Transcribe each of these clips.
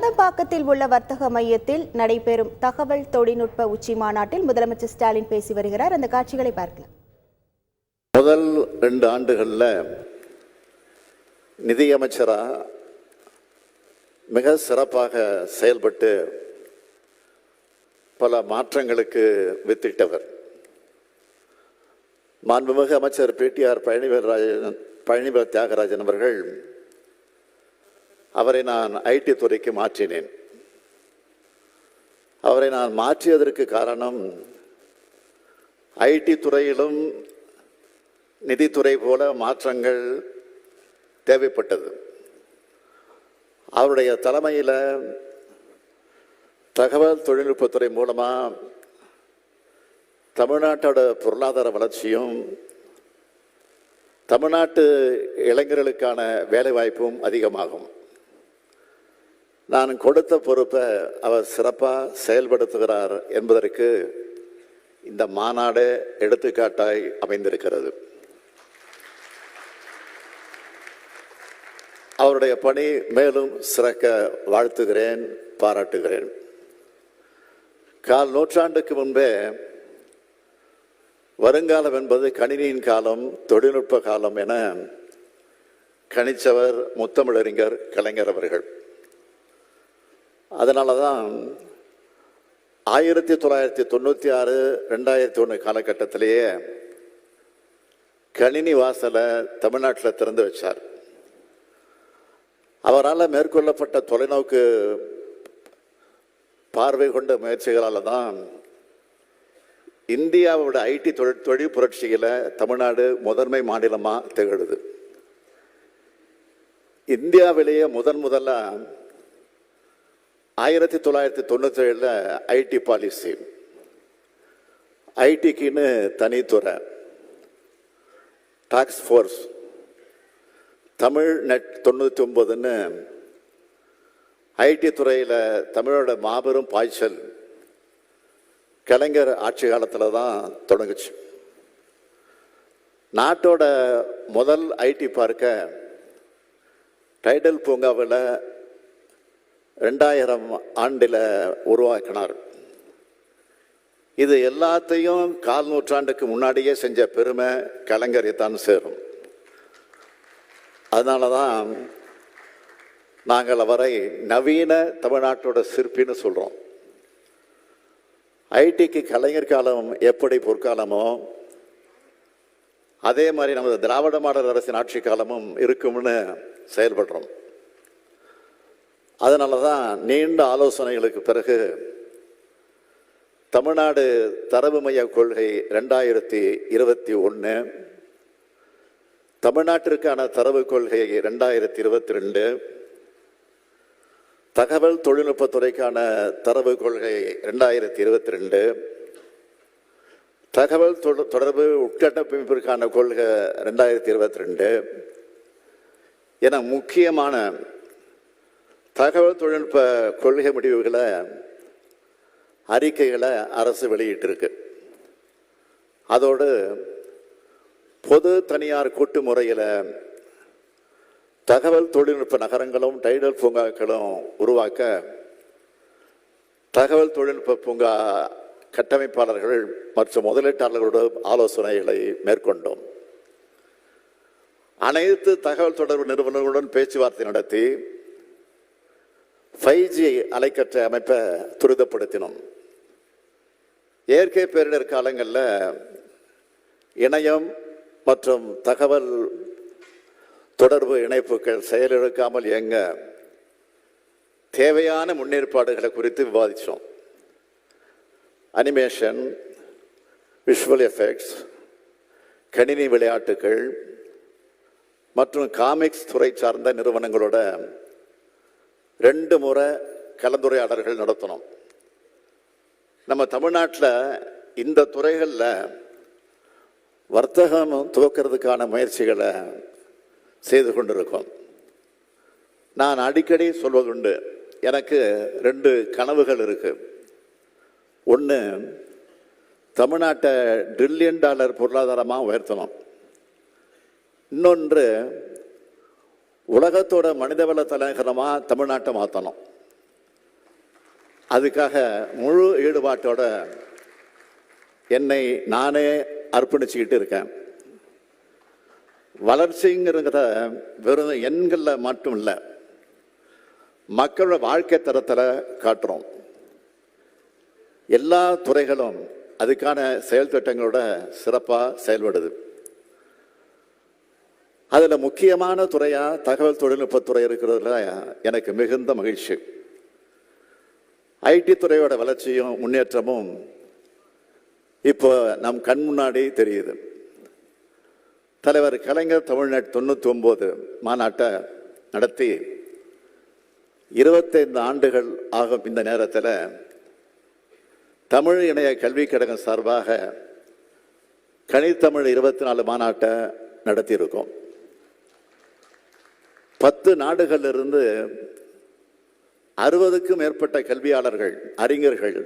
நந்தம்பாக்கத்தில் உள்ள வர்த்தக மையத்தில் நடைபெறும் தகவல் தொழில்நுட்ப உச்சி மாநாட்டில் முதலமைச்சர் ஸ்டாலின் பேசி வருகிறார். அந்த காட்சிகளை பார்க்கலாம். முதல் 2 ஆண்டுகளில் நிதியமைச்சரா மிக சிறப்பாக செயல்பட்டு பல மாற்றங்களுக்கு வித்திட்டவர். மாண்புமிகு அமைச்சர் பிடிஆர் பழனிவேல் தியாகராஜன் அவர்கள், அவரை நான் ஐடி துறைக்கு மாற்றினேன். அவரை நான் மாற்றியதற்கு காரணம், ஐடி துறையிலும் நிதித்துறை போல மாற்றங்கள் தேவைப்பட்டது. அவருடைய தலைமையில் தகவல் தொழில்நுட்பத்துறை மூலமாக தமிழ்நாட்டோட பொருளாதார வளர்ச்சியும் தமிழ்நாட்டு இளைஞர்களுக்கான வேலைவாய்ப்பும் அதிகமாகும். நான் கொடுத்த பொறுப்பை அவர் சிறப்பாக செயல்படுத்துகிறார் என்பதற்கு இந்த மாநாடு எடுத்துக்காட்டாய் அமைந்திருக்கிறது. அவருடைய பணி மேலும் சிறக்க வாழ்த்துகிறேன், பாராட்டுகிறேன். 1/4 நூற்றாண்டுக்கு முன்பே வருங்காலம் என்பது கணினியின் காலம், தொழில்நுட்ப காலம் என கணிச்சவர் முத்தமிழறிஞர் கலைஞர் அவர்கள். அதனால தான் 1996, 2001 காலகட்டத்திலேயே கணினி வாசலை தமிழ்நாட்டில் திறந்து வச்சார். அவரால் மேற்கொள்ளப்பட்ட தொலைநோக்கு பார்வை கொண்ட முயற்சிகளால் தான் இந்தியாவோட ஐடி தொழில் புரட்சியில் தமிழ்நாடு முதன்மை மாநிலமாக திகழுது. இந்தியாவிலேயே முதல்ல 1997 ஐடி பாலிசி, ஐடிக்குன்னு தனித்துறை, டாஸ்க் ஃபோர்ஸ், தமிழ் நெட் 99ன்னு ஐடி துறையில் தமிழோட மாபெரும் பாய்ச்சல் கலைஞர் ஆட்சி காலத்தில் தான் தொடங்குச்சு. நாட்டோட முதல் ஐடி பார்க்க டைடல் பூங்காவில் 2000 ஆண்டில் உருவாக்கினார். இது எல்லாத்தையும் 1/4 நூற்றாண்டுக்கு முன்னாடியே செஞ்ச பெருமை கலைஞரை தான் சேரும். அதனால தான் நாங்கள் அவரை நவீன தமிழ்நாட்டோட சிற்பின்னு சொல்கிறோம். ஐடிக்கு கலைஞர் காலம் எப்படி பொற்காலமோ அதே மாதிரி நமது திராவிட மாடல் அரசின் ஆட்சி காலமும் இருக்கும்னு செயல்படுறோம். அதனால தான் நீண்ட ஆலோசனைகளுக்கு பிறகு தமிழ்நாடு தரவு மைய கொள்கை 2021, தமிழ்நாட்டிற்கான தரவு கொள்கை 2022, தகவல் தொழில்நுட்பத்துறைக்கான தரவு கொள்கை 2022, தகவல் தொடர்பு உட்கட்டமைப்பிற்கான கொள்கை 2022 என முக்கியமான தகவல் தொழில்நுட்ப கொள்கை முடிவுகளை, அறிக்கைகளை அரசு வெளியிட்டிருக்கு. அதோடு பொது தனியார் கூட்டு முறையில் தகவல் தொழில்நுட்ப நகரங்களும் டைடல் பூங்காக்களும் உருவாக்க தகவல் தொழில்நுட்ப பூங்கா கட்டமைப்பாளர்கள் மற்றும் முதலீட்டாளர்களோட ஆலோசனைகளை மேற்கொண்டோம். அனைத்து தகவல் தொடர்பு நிறுவனங்களுடன் பேச்சுவார்த்தை நடத்தி 5G அலைக்கற்றை அமைப்பை துரிதப்படுத்தினோம். இயற்கை பேரிடர் காலங்களில் இணையம் மற்றும் தகவல் தொடர்பு இணைப்புகள் செயலிழக்காமல் இயங்க தேவையான முன்னேற்பாடுகளை குறித்து விவாதித்தோம். அனிமேஷன், விஷுவல் எஃபெக்ட்ஸ், கணினி விளையாட்டுகள் மற்றும் காமிக்ஸ் துறை சார்ந்த நிறுவனங்களோட 2 முறை கலந்துரையாடல்கள் நடத்தணும். நம்ம தமிழ்நாட்டில் இந்த துறைகளில் வர்த்தகம் துவக்கிறதுக்கான முயற்சிகளை செய்து கொண்டிருக்கோம். நான் அடிக்கடி சொல்வதுண்டு, எனக்கு 2 கனவுகள் இருக்கு. ஒன்று, தமிழ்நாட்டை $1 டிரில்லியன் பொருளாதாரமாக உயர்த்தணும். இன்னொன்று, உலகத்தோட மனிதவள தலைநகரமாக தமிழ்நாட்டை மாற்றணும். அதுக்காக முழு ஈடுபாட்டோட என்னை நானே அர்ப்பணிச்சுக்கிட்டு இருக்கேன். வளர்ச்சிங்கிறத வெறும் எண்களில் மட்டும் இல்லை, மக்களோட வாழ்க்கை தரத்தில் காட்டுறோம். எல்லா துறைகளும் அதுக்கான செயல் திட்டங்களோட சிறப்பாக செயல்படுது. அதில் முக்கியமான துறையாக தகவல் தொழில்நுட்பத்துறை இருக்கிறதுல எனக்கு மிகுந்த மகிழ்ச்சி. ஐடி துறையோட வளர்ச்சியும் முன்னேற்றமும் இப்போ நம் கண் முன்னாடி தெரியுது. தலைவர் கலைஞர் தமிழ்நாடு 99 மாநாட்டை நடத்தி 25 ஆண்டுகள் ஆகும் இந்த நேரத்தில் தமிழ் இணைய கல்விக் கழகம் சார்பாக கனித்தமிழ் 24 மாநாட்டை நடத்தியிருக்கோம். 10 நாடுகளிலிருந்து 60க்கும் மேற்பட்ட கல்வியாளர்கள், அறிஞர்கள்,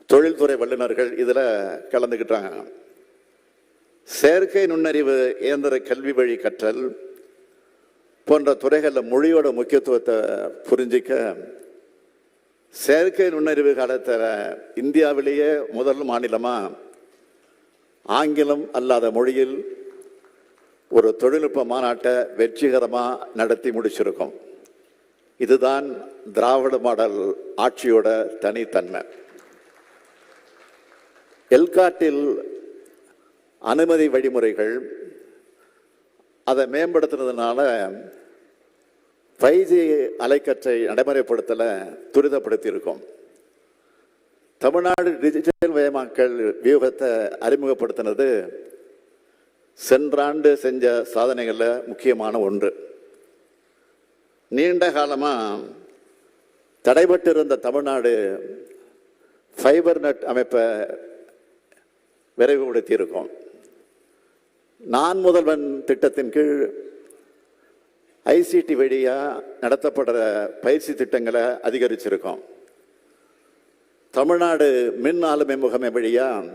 தொழில்துறை வல்லுநர்கள் இதில் கலந்துக்கிட்டாங்க. செயற்கை நுண்ணறிவு, இயந்திர கல்வி வழி கற்றல் போன்ற துறைகளில் மொழியோட முக்கியத்துவத்தை புரிஞ்சிக்க செயற்கை நுண்ணறிவு காலத்தில் இந்தியாவிலேயே முதல் மாநிலமாக ஆங்கிலம் அல்லாத மொழியில் ஒரு தொழில்நுட்ப மாநாட்டை வெற்றிகரமாக நடத்தி முடிச்சிருக்கோம். இதுதான் திராவிட மாடல் ஆட்சியோட தனித்தன்மை. எல்காட்டில் அனுமதி வழிமுறைகள் அதை மேம்படுத்துறதுனால 5G அலைக்கற்றை நடைமுறைப்படுத்தலை துரிதப்படுத்தி இருக்கும். தமிழ்நாடு டிஜிட்டல் மயமாக்கல் வியூகத்தை அறிமுகப்படுத்தினது சென்ற ஆண்டு செஞ்ச சாதனைகளில் முக்கியமான ஒன்று. நீண்ட காலமாக தடைபட்டிருந்த தமிழ்நாடு ஃபைபர் நெட் அமைப்பை விரைவுபடுத்தி இருக்கும். நான் முதல்வன் திட்டத்தின் கீழ் ஐசிடி வழியாக நடத்தப்படுற பயிற்சி திட்டங்களை அதிகரிச்சிருக்கோம். தமிழ்நாடு மின் ஆளுமை முகமை வழியாக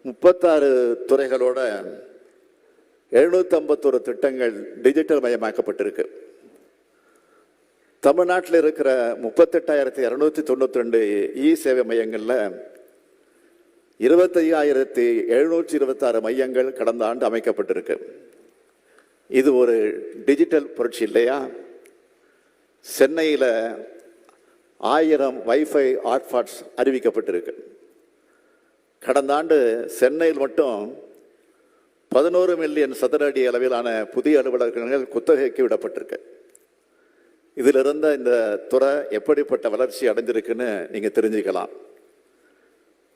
36 துறைகளோட 751 திட்டங்கள் டிஜிட்டல் மயமாக்கப்பட்டிருக்கு. தமிழ்நாட்டில் இருக்கிற 38,292 இ சேவை மையங்களில் 25,726 மையங்கள் கடந்த ஆண்டு அமைக்கப்பட்டிருக்கு. இது ஒரு டிஜிட்டல் புரட்சி இல்லையா? சென்னையில் 1000 வைஃபை ஹாட்ஸ்பாட்ஸ் அறிவிக்கப்பட்டிருக்கு. கடந்த ஆண்டு சென்னையில் மட்டும் 11 மில்லியன் சதுர அடி அளவிலான புதிய அலுவலகங்கள் குத்தகைக்கு விடப்பட்டிருக்கு. இதில் இருந்த இந்த துறை எப்படிப்பட்ட வளர்ச்சி அடைஞ்சிருக்குன்னு நீங்கள் தெரிஞ்சுக்கலாம்.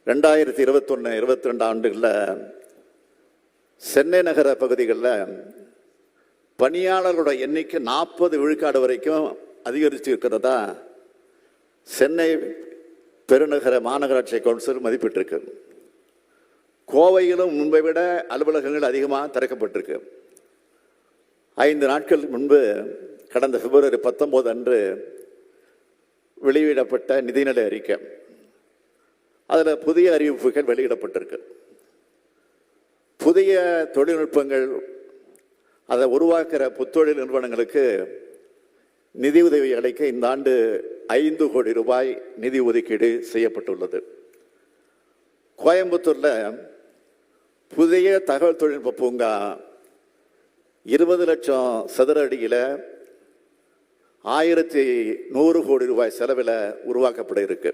2021-22 ஆண்டுகளில் சென்னை நகர பகுதிகளில் பணியாளர்களோட எண்ணிக்கை 40 விழுக்காடு வரைக்கும் அதிகரித்து இருக்கிறதா சென்னை பெருநகர மாநகராட்சி கவுன்சில் மதிப்பிட்டிருக்கு. கோவையிலும் முன்பை விட அலுவலகங்கள் அதிகமாக திறக்கப்பட்டிருக்கு. 5 நாட்கள் முன்பு கடந்த பிப்ரவரி 19 அன்று வெளியிடப்பட்ட நிதிநிலை அறிக்கை, அதில் புதிய அறிவிப்புகள் வெளியிடப்பட்டிருக்கு. புதிய தொழில்நுட்பங்கள் அதை உருவாக்குற புத்தொழில் நிறுவனங்களுக்கு நிதி உதவி அளிக்க இந்த ஆண்டு 5 கோடி ரூபாய் நிதி ஒதுக்கீடு செய்யப்பட்டுள்ளது. கோயம்புத்தூரில் புதிய தகவல் தொழில்நுட்ப பூங்கா 20 லட்சம் சதுர அடியில் 1100 கோடி ரூபாய் செலவில் உருவாக்கப்பட இருக்கு.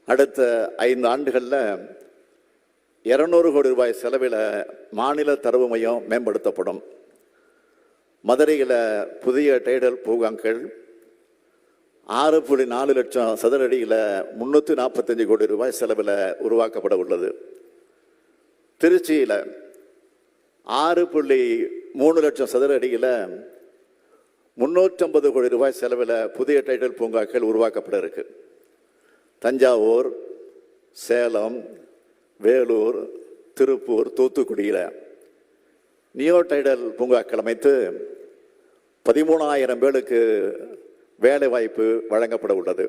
அடுத்த 5 ஆண்டுகளில் 200 கோடி ரூபாய் செலவில் மாநில தரவு மையம் மேம்படுத்தப்படும். மதுரையில் புதிய டைடல் பூங்காக்கள் 6.4 லட்சம் சதுர அடியில் 345 கோடி ரூபாய் செலவில் உருவாக்கப்பட உள்ளது. திருச்சியில் 6.3 லட்சம் சதுர அடியில் 350 கோடி ரூபாய் செலவில் புதிய டைடல் பூங்காக்கள் உருவாக்கப்பட இருக்கு. தஞ்சாவூர், சேலம், வேலூர், திருப்பூர், தூத்துக்குடியில் நியோ டைடல் பூங்காக்கள் அமைத்து 13,000 பேருக்கு வேலை வாய்ப்பு வழங்கப்பட உள்ளது.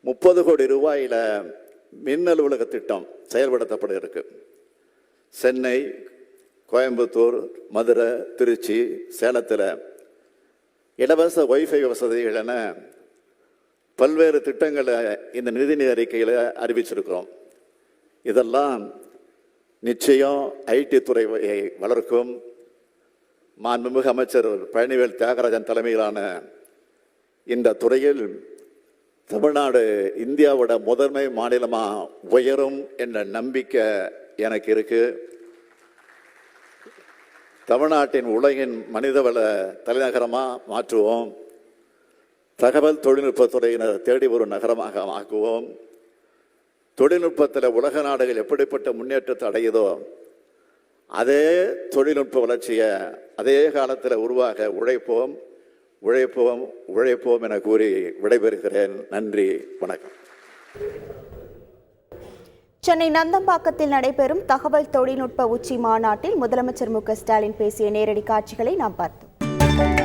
30 கோடி ரூபாயில் மின் அலுவலக திட்டம் செயல்படுத்தப்பட இருக்கு. சென்னை, கோயம்புத்தூர், மதுரை, திருச்சி, சேலத்தில் இலவச வைஃபை வசதிகள் என பல்வேறு திட்டங்களை இந்த நிதிநிலை அறிக்கையில் அறிவிச்சிருக்கிறோம். இதெல்லாம் நிச்சயம் ஐடி துறையை வளர்க்கும். மாண்புமிகு அமைச்சர் பழனிவேல் தியாகராஜன் தலைமையிலான இந்த துறையில் தமிழ்நாடு இந்தியாவோட முதன்மை மாநிலமாக உயரும் என்ற நம்பிக்கை எனக்கு இருக்கு. தமிழ்நாட்டின் உலகின் மனிதவள தலைநகரமாக மாற்றுவோம். தகவல் தொழில்நுட்பத்துறையினர் தேடி வரும் நகரமாக ஆக்குவோம். தொழில்நுட்பத்தில் உலக நாடுகள் எப்படிப்பட்ட முன்னேற்றத்தை அடையுதோ அதே தொழில்நுட்ப வளர்ச்சியை அதே காலத்தில் உருவாக உழைப்போம் உழைப்போம் உழைப்போம் என கூறி விடைபெறுகிறேன். நன்றி, வணக்கம். சென்னை நந்தம்பாக்கத்தில் நடைபெறும் தகவல் தொழில்நுட்ப உச்சி மாநாட்டில் முதலமைச்சர் மு.க. ஸ்டாலின் பேசிய நேரடி காட்சிகளை நாம் பார்த்தோம்.